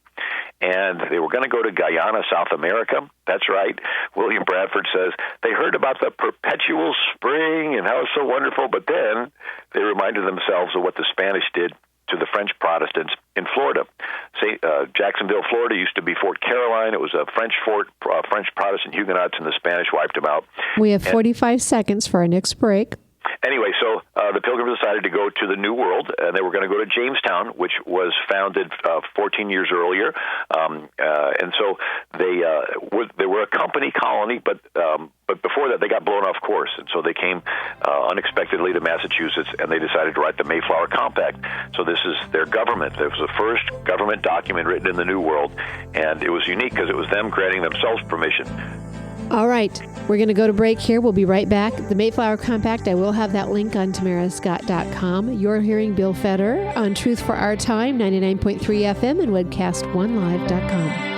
and they were going to go to Guyana, South America. That's right. William Bradford says they heard about the perpetual spring and how it's so wonderful, but then they reminded themselves of what the Spanish did to the French Protestants in Florida. Jacksonville, Florida used to be Fort Caroline. It was a French fort, French Protestant Huguenots, and the Spanish wiped them out. We have 45 seconds for our next break. Anyway, so the Pilgrims decided to go to the New World, and they were going to go to Jamestown, which was founded 14 years earlier. And so they were a company colony, but before that, they got blown off course. And so they came unexpectedly to Massachusetts, and they decided to write the Mayflower Compact. So this is their government. It was the first government document written in the New World, and it was unique because it was them granting themselves permission. All right, we're going to go to break here. We'll be right back. The Mayflower Compact, I will have that link on tamarascott.com. You're hearing Bill Federer on Truth for Our Time, 99.3 FM and webcast1live.com.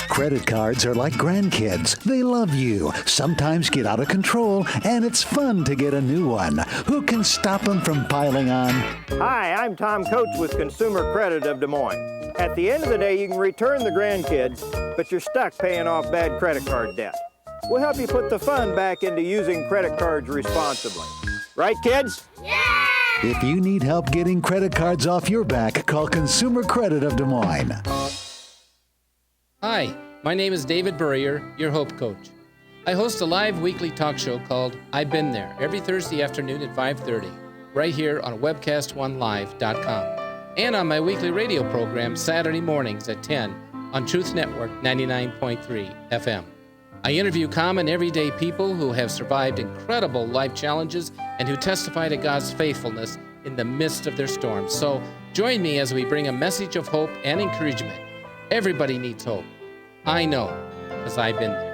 Credit cards are like grandkids. They love you, sometimes get out of control, and it's fun to get a new one. Who can stop them from piling on? Hi, I'm Tom Coates with Consumer Credit of Des Moines. At the end of the day, you can return the grandkids, but you're stuck paying off bad credit card debt. We'll help you put the fun back into using credit cards responsibly. Right, kids? Yeah! If you need help getting credit cards off your back, call Consumer Credit of Des Moines. Hi, my name is David Burrier, your Hope Coach. I host a live weekly talk show called I've Been There every Thursday afternoon at 5:30, right here on webcast1live.com, and on my weekly radio program Saturday mornings at 10 on Truth Network 99.3 FM. I interview common everyday people who have survived incredible life challenges and who testify to God's faithfulness in the midst of their storms. So join me as we bring a message of hope and encouragement. Everybody needs hope. I know, because I've been there.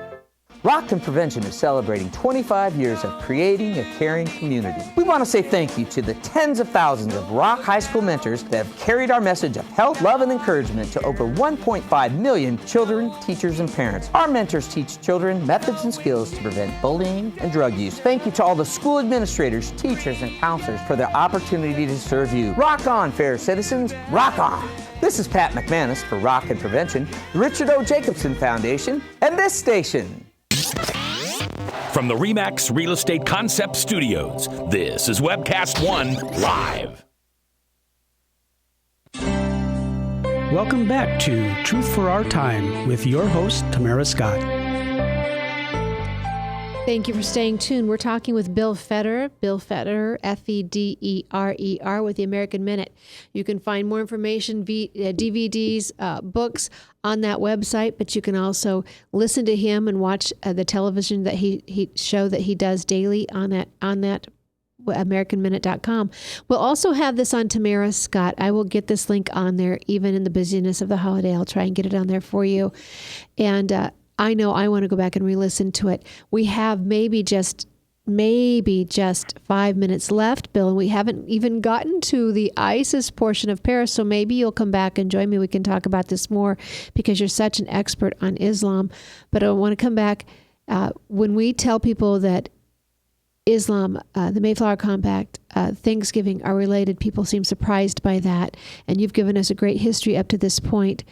Rockton Prevention is celebrating 25 years of creating a caring community. We want to say thank you to the tens of thousands of Rock High School mentors that have carried our message of health, love, and encouragement to over 1.5 million children, teachers, and parents. Our mentors teach children methods and skills to prevent bullying and drug use. Thank you to all the school administrators, teachers, and counselors for their opportunity to serve you. Rock on, fair citizens, rock on! This is Pat McManus for Rockton Prevention, the Richard O. Jacobson Foundation, and this station. From the RE/MAX Real Estate Concept Studios, this is Webcast One Live. Welcome back to Truth for Our Time with your host, Tamara Scott. Thank you for staying tuned. We're talking with Bill Federer, Federer, with the American Minute. You can find more information, DVDs, books on that website, but you can also listen to him and watch the television that he show that he does daily on that AmericanMinute.com. We'll also have this on Tamara Scott. I will get this link on there, even in the busyness of the holiday. I'll try and get it on there for you. And I know I want to go back and re-listen to it. We have maybe just 5 minutes left, Bill, and we haven't even gotten to the ISIS portion of Paris, so maybe you'll come back and join me. We can talk about this more because you're such an expert on Islam. But I want to come back. When we tell people that Islam, the Mayflower Compact, Thanksgiving are related, people seem surprised by that. And you've given us a great history up to this point.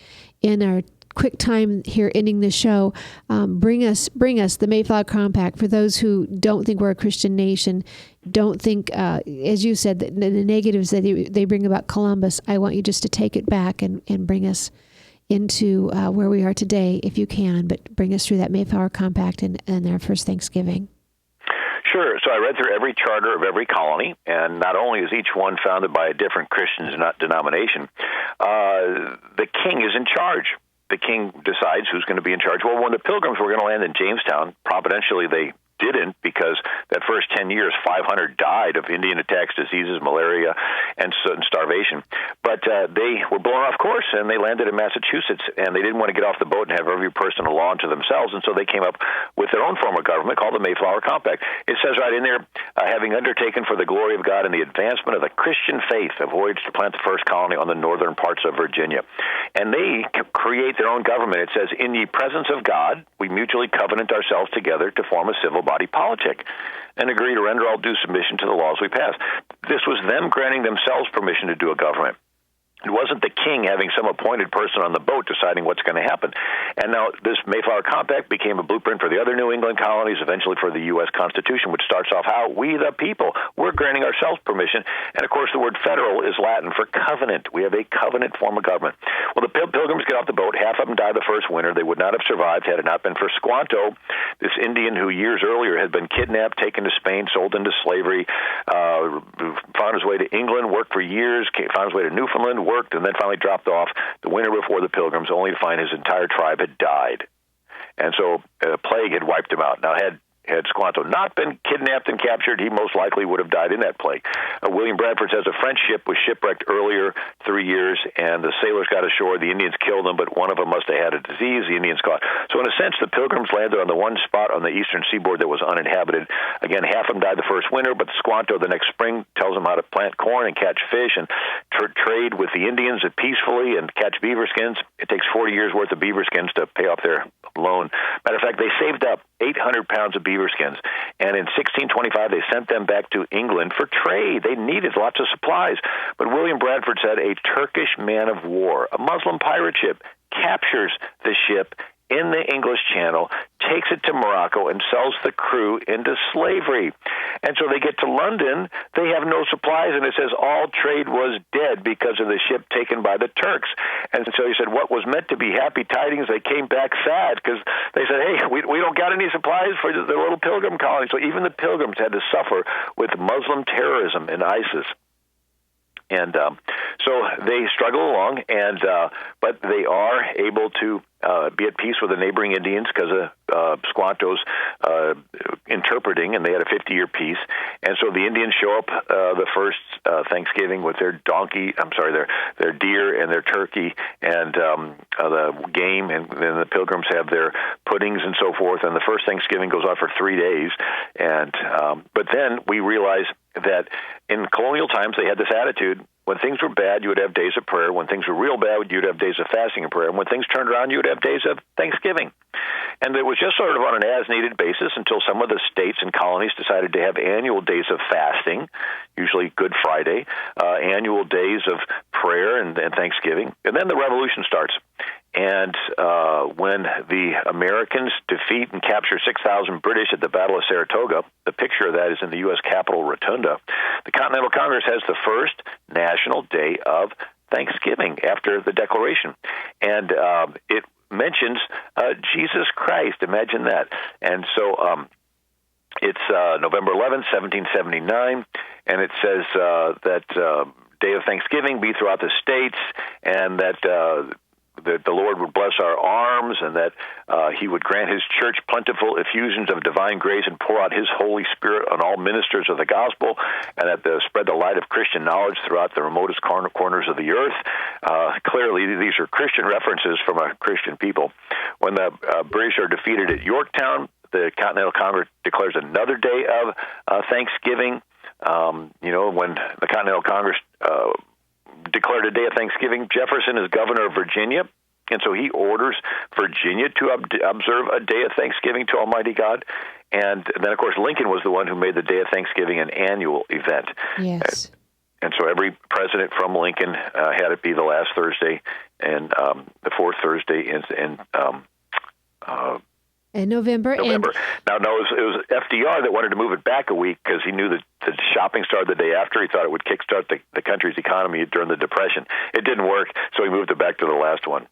In our quick time here ending the show, bring us the Mayflower Compact for those who don't think we're a Christian nation, don't think, as you said, the negatives that they bring about Columbus. I want you just to take it back and bring us into where we are today, if you can, but bring us through that Mayflower Compact and our first Thanksgiving. Sure. So I read through every charter of every colony, and not only is each one founded by a different Christian denomination, the king is in charge. The king decides who's going to be in charge. Well, when the Pilgrims were going to land in Jamestown, providentially they didn't, because that first 10 years, 500 died of Indian attacks, diseases, malaria, and starvation. But they were blown off course, and they landed in Massachusetts, and they didn't want to get off the boat and have every person a law unto themselves, and so they came up with their own form of government called the Mayflower Compact. It says right in there, having undertaken for the glory of God and the advancement of the Christian faith, a voyage to plant the first colony on the northern parts of Virginia. And they create their own government. It says, in the presence of God, we mutually covenant ourselves together to form a civil body politic and agree to render all due submission to the laws we pass. This was them granting themselves permission to do a government. It wasn't the king having some appointed person on the boat deciding what's going to happen. And now this Mayflower Compact became a blueprint for the other New England colonies, eventually for the U.S. Constitution, which starts off how we, the people, we're granting ourselves permission. And, of course, the word federal is Latin for covenant. We have a covenant form of government. Well, the Pilgrims get off the boat. Half of them died the first winter. They would not have survived had it not been for Squanto, this Indian who years earlier had been kidnapped, taken to Spain, sold into slavery, found his way to England, worked for years, found his way to Newfoundland, worked, and then finally dropped off the winter before the Pilgrims, only to find his entire tribe had died. And so a plague had wiped him out. Now, had Squanto not been kidnapped and captured, he most likely would have died in that plague. William Bradford says a French ship was shipwrecked earlier 3 years, and the sailors got ashore. The Indians killed them, but one of them must have had a disease. The Indians caught. So in a sense, the Pilgrims landed on the one spot on the eastern seaboard that was uninhabited. Again, half of them died the first winter, but Squanto the next spring tells them how to plant corn and catch fish and trade with the Indians peacefully and catch beaver skins. It takes 40 years' worth of beaver skins to pay off their loan. Matter of fact, they saved up 800 pounds of beaver skins, and in 1625 they sent them back to England for trade. They needed lots of supplies, but William Bradford said a Turkish man of war, a Muslim pirate ship, captures the ship in the English Channel, takes it to Morocco, and sells the crew into slavery. And so they get to London, they have no supplies, and it says all trade was dead because of the ship taken by the Turks. And so he said what was meant to be happy tidings, they came back sad, because they said, hey, we don't got any supplies for the little pilgrim colony. So even the Pilgrims had to suffer with Muslim terrorism and ISIS. And so they struggle along, but they are able to be at peace with the neighboring Indians because of Squanto's interpreting, and they had a 50-year peace. And so the Indians show up the first Thanksgiving with their their deer and their turkey and the game, and then the Pilgrims have their puddings and so forth. And the first Thanksgiving goes on for 3 days. And but then we realize that in colonial times they had this attitude: when things were bad, you would have days of prayer. When things were real bad, you'd have days of fasting and prayer. And when things turned around, you would have days of Thanksgiving. And it was just sort of on an as-needed basis until some of the states and colonies decided to have annual days of fasting, usually Good Friday, annual days of prayer and Thanksgiving. And then the revolution starts. And when the Americans defeat and capture 6,000 British at the Battle of Saratoga, the picture of that is in the U.S. Capitol Rotunda, the Continental Congress has the first national day of Thanksgiving after the Declaration. And it mentions Jesus Christ. Imagine that. And so it's November 11th, 1779, and it says that Day of Thanksgiving be throughout the states, and that the Lord would bless our arms, and that he would grant his church plentiful effusions of divine grace and pour out his Holy Spirit on all ministers of the gospel, and that spread the light of Christian knowledge throughout the remotest corners of the earth. Clearly, these are Christian references from a Christian people. When the British are defeated at Yorktown, the Continental Congress declares another day of Thanksgiving. When the Continental Congress declared a day of Thanksgiving, Jefferson is governor of Virginia, and so he orders Virginia to observe a day of Thanksgiving to Almighty God. And then, of course, Lincoln was the one who made the Day of Thanksgiving an annual event. Yes. And so every president from Lincoln had it be the last Thursday and the fourth Thursday in November. Now, no, it was FDR that wanted to move it back a week because he knew that the shopping started the day after. He thought it would kickstart the country's economy during the Depression. It didn't work, so he moved it back to the last one.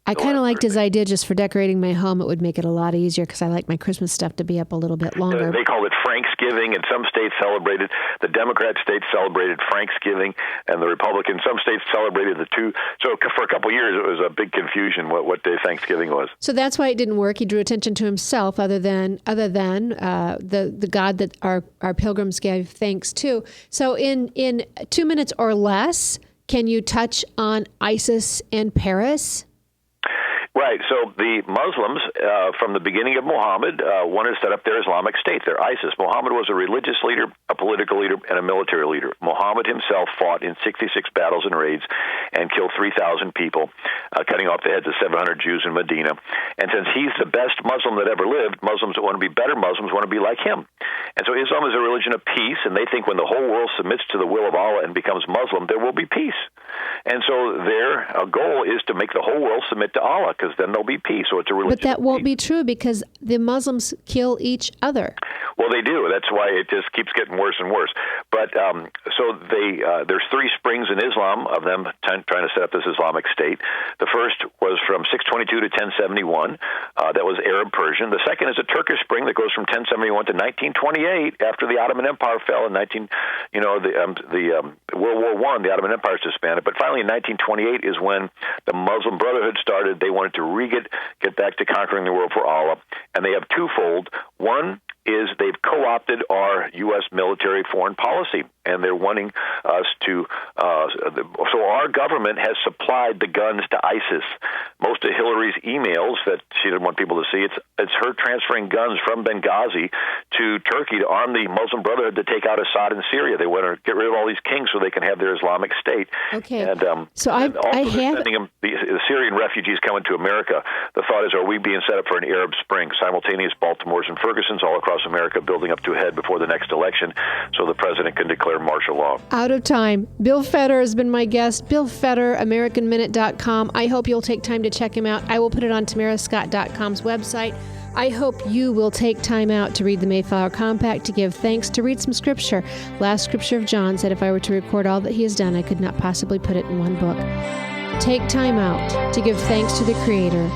I kind of liked his idea just for decorating my home. It would make it a lot easier because I like my Christmas stuff to be up a little bit longer. They called it Franksgiving, and some states celebrated, the Democrat states celebrated Franksgiving, and the Republican, some states celebrated the two. So for a couple of years, it was a big confusion what day Thanksgiving was. So that's why it didn't work. He drew attention to himself other than the God that our pilgrims gave thanks to. So in 2 minutes or less, can you touch on ISIS and Paris? Right. So the Muslims, from the beginning of Muhammad, wanted to set up their Islamic State, their ISIS. Muhammad was a religious leader, a political leader, and a military leader. Muhammad himself fought in 66 battles and raids and killed 3,000 people, cutting off the heads of 700 Jews in Medina. And since he's the best Muslim that ever lived, Muslims that want to be better Muslims want to be like him. And so Islam is a religion of peace, and they think when the whole world submits to the will of Allah and becomes Muslim, there will be peace. And so their goal is to make the whole world submit to Allah, because then there'll be peace. So it's a religion. But that won't be true because the Muslims kill each other. Well, they do. That's why it just keeps getting worse and worse. But so there's three springs in Islam of them trying to set up this Islamic State. The first was from 622 to 1071. That was Arab-Persian. The second is a Turkish spring that goes from 1071 to 1928 after the Ottoman Empire fell in World War I. The Ottoman Empire is disbanded. But finally in 1928 is when the Muslim Brotherhood started. They wanted to get back to conquering the world for Allah. And they have twofold. One is they've co-opted our U.S. military foreign policy, and they're wanting us to so our government has supplied the guns to ISIS. Most of Hillary's emails that she didn't want people to see, it's her transferring guns from Benghazi to Turkey to arm the Muslim Brotherhood to take out Assad in Syria. They want to get rid of all these kings so they can have their Islamic State. Okay. And, so and also I have sending them, the Syrian refugees coming to America. The thought is, are we being set up for an Arab Spring? Simultaneous Baltimores and Fergusons all across America building up to a head before the next election so the president can declare martial law. Out of time. Bill Federer has been my guest. Bill Federer, AmericanMinute.com. I hope you'll take time to check him out. I will put it on TamaraScott.com's website. I hope you will take time out to read the Mayflower Compact, to give thanks, to read some scripture. Last scripture of John said, if I were to record all that he has done, I could not possibly put it in one book. Take time out to give thanks to the Creator.